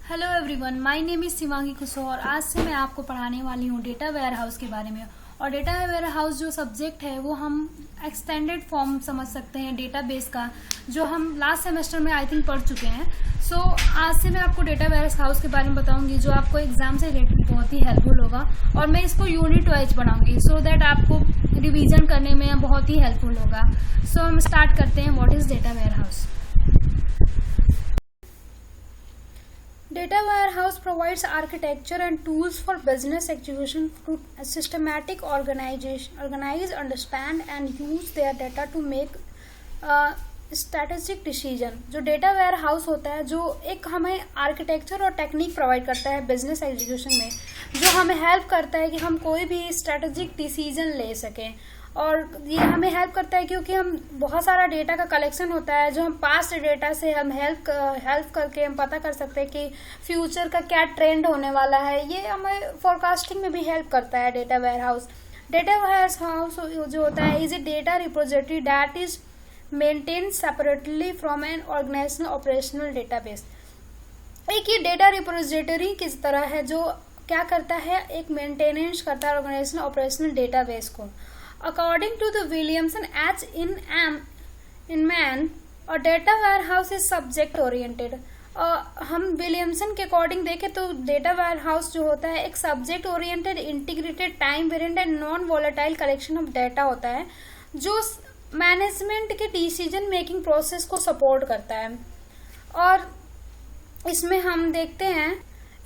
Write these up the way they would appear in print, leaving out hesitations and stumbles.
Hello everyone, my name is Shivangi Kushwaha और आज से मैं आपको पढ़ाने वाली हूँ डेटा वेयर हाउस के बारे में। और डेटा वेयर हाउस जो सब्जेक्ट है वो हम एक्सटेंडेड फॉर्म समझ सकते हैं डेटाबेस का, जो हम लास्ट सेमेस्टर में आई थिंक पढ़ चुके हैं। सो आज से मैं आपको डेटा वेयर हाउस के बारे में बताऊंगी, जो आपको एग्जाम से रिलेटेड बहुत ही हेल्पफुल होगा। और मैं इसको यूनिट वाइज बनाऊंगी सो दैट आपको रिविजन करने में बहुत ही हेल्पफुल होगा। सो हम स्टार्ट करते हैं। What is data warehouse? Data warehouse provides architecture and tools for business execution to systematic organize, understand and use their data to make strategic decision। जो data ware house होता है, जो एक हमें आर्किटेक्चर और technique provide करता है business execution में, जो हमें हेल्प करता है कि हम कोई भी स्ट्रेटेजिक डिसीजन ले सकें। और ये हमें हेल्प करता है क्योंकि हम बहुत सारा डेटा का कलेक्शन होता है, जो हम पास्ट डेटा से हम हेल्प करके हम पता कर सकते हैं कि फ्यूचर का क्या ट्रेंड होने वाला है। ये हमें फोरकास्टिंग में भी हेल्प करता है data warehouse. Data warehouse जो होता है is a data repository that is maintain separately from an organisational operational database. एक ये डेटा रिपोजिटरी किस तरह है, जो क्या करता है, एक मेंटेनेंस करता है ऑर्गेनाइजेशनल ऑपरेशनल डेटाबेस को। According to the Williamson H. Inman, a data warehouse is subject oriented। हम विलियमसन के अकॉर्डिंग देखें तो डेटा वेयर हाउस जो होता है एक subject oriented, integrated, time variant and non volatile collection of data होता है, जो मैनेजमेंट के डिसीजन मेकिंग प्रोसेस को सपोर्ट करता है। और इसमें हम देखते हैं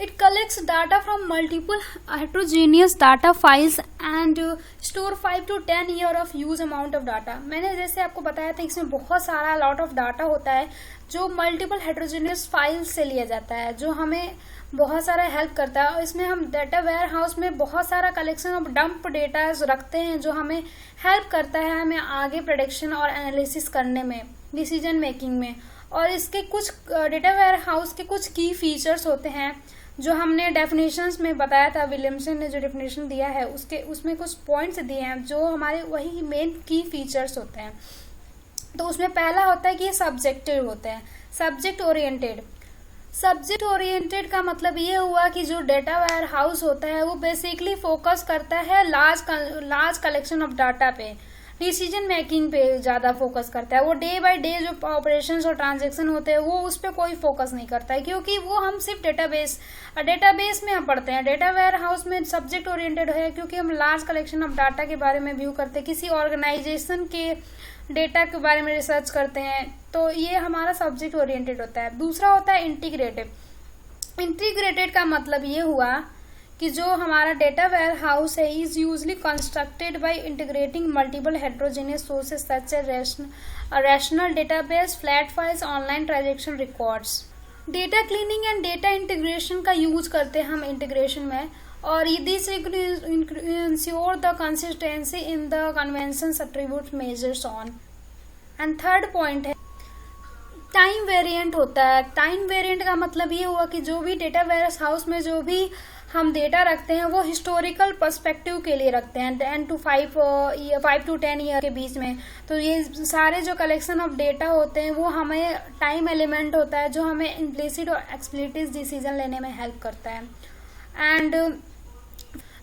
It collects data from multiple heterogeneous data files and store 5 to 10 year of use amount of data। मैंने जैसे आपको बताया था इसमें बहुत सारा लॉट ऑफ डाटा होता है जो मल्टीपल हेटेरोजेनियस फाइल्स से लिया जाता है, जो हमें बहुत सारा हेल्प करता है। और इसमें हम डेटा वेयर हाउस में बहुत सारा कलेक्शन ऑफ डंप डेटा रखते हैं, जो हमें हेल्प करता है हमें आगे प्रेडिक्शन और एनालिसिस करने में, डिसीजन मेकिंग में। और इसके कुछ डेटा वेयर हाउस के कुछ की फीचर्स होते हैं जो हमने डेफिनेशंस में बताया था। विलियमसन ने जो डेफिनेशन दिया है उसमें कुछ पॉइंट्स दिए हैं जो हमारे वही मेन की फीचर्स होते हैं। तो उसमें पहला होता है कि ये सब्जेक्टिव होते हैं, सब्जेक्ट ओरिएंटेड। सब्जेक्ट ओरिएंटेड का मतलब ये हुआ कि जो डेटा वेयर हाउस होता है वो बेसिकली फोकस करता है लार्ज कलेक्शन ऑफ डाटा पे, डिसीजन मेकिंग पे ज्यादा फोकस करता है। वो डे बाय डे जो ऑपरेशंस और ट्रांजैक्शन होते हैं वो उस पर कोई फोकस नहीं करता है, क्योंकि वो हम सिर्फ डेटाबेस में हम पढ़ते हैं। डेटा वेयर हाउस में सब्जेक्ट ओरिएंटेड है क्योंकि हम लार्ज कलेक्शन ऑफ डाटा के बारे में व्यू करते हैं, किसी ऑर्गेनाइजेशन के डेटा के बारे में रिसर्च करते हैं, तो ये हमारा सब्जेक्ट ओरिएंटेड होता है। दूसरा होता है इंटीग्रेटेड। इंटीग्रेटेड का मतलब ये हुआ कि जो हमारा डेटा वेयर हाउस है is usually constructed by integrating multiple heterogeneous sources such as relational database, flat files, online transaction records. Data cleaning and data integration का यूज करते हैं हम इंटीग्रेशन में, और this ensure the consistency in the conventions attribute measures on. And third point है time variant होता है। Time variant का मतलब ये हुआ कि जो भी डेटा वेयर हाउस में जो भी हम डेटा रखते हैं वो हिस्टोरिकल पर्सपेक्टिव के लिए रखते हैं, 10 to 5 to 10 ईयर के बीच में। तो ये सारे जो कलेक्शन ऑफ डेटा होते हैं वो हमें टाइम एलिमेंट होता है, जो हमें इम्प्लिसिट और एक्सप्लिसिट डिसीजन लेने में हेल्प करता है। एंड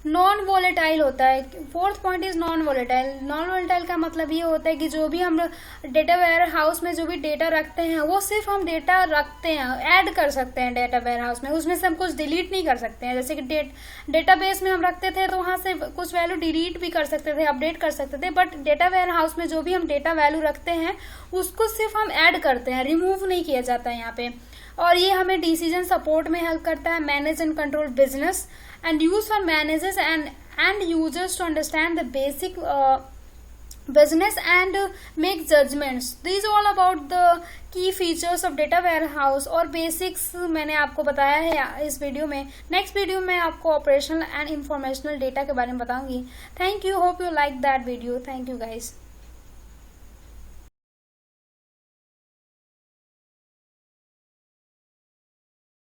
नॉन वोलेटाइल होता है। Fourth point is non volatile. Non volatile का मतलब ये होता है कि जो भी हम डेटा वेयर हाउस में जो भी डेटा रखते हैं वो सिर्फ हम डेटा रखते हैं, ऐड कर सकते हैं डेटा वेयर हाउस में, उसमें से हम कुछ डिलीट नहीं कर सकते हैं। जैसे कि डेटाबेस में हम रखते थे तो वहां से कुछ वैल्यू डिलीट भी कर सकते थे, अपडेट कर सकते थे, बट डेटा वेयर हाउस में जो भी हम डेटा वैल्यू रखते हैं उसको सिर्फ हम ऐड करते हैं, रिमूव नहीं किया जाता है यहाँ पे। और ये हमें डिसीजन सपोर्ट में हेल्प करता है, manage and control business and used for managers and users to understand the basic business and make judgments। These all about the key features of data warehouse और basics मैंने आपको बताया है इस video में। नेक्स्ट वीडियो में आपको operational and informational data के बारे में बताऊंगी। Thank you, hope you like that video. Thank you guys.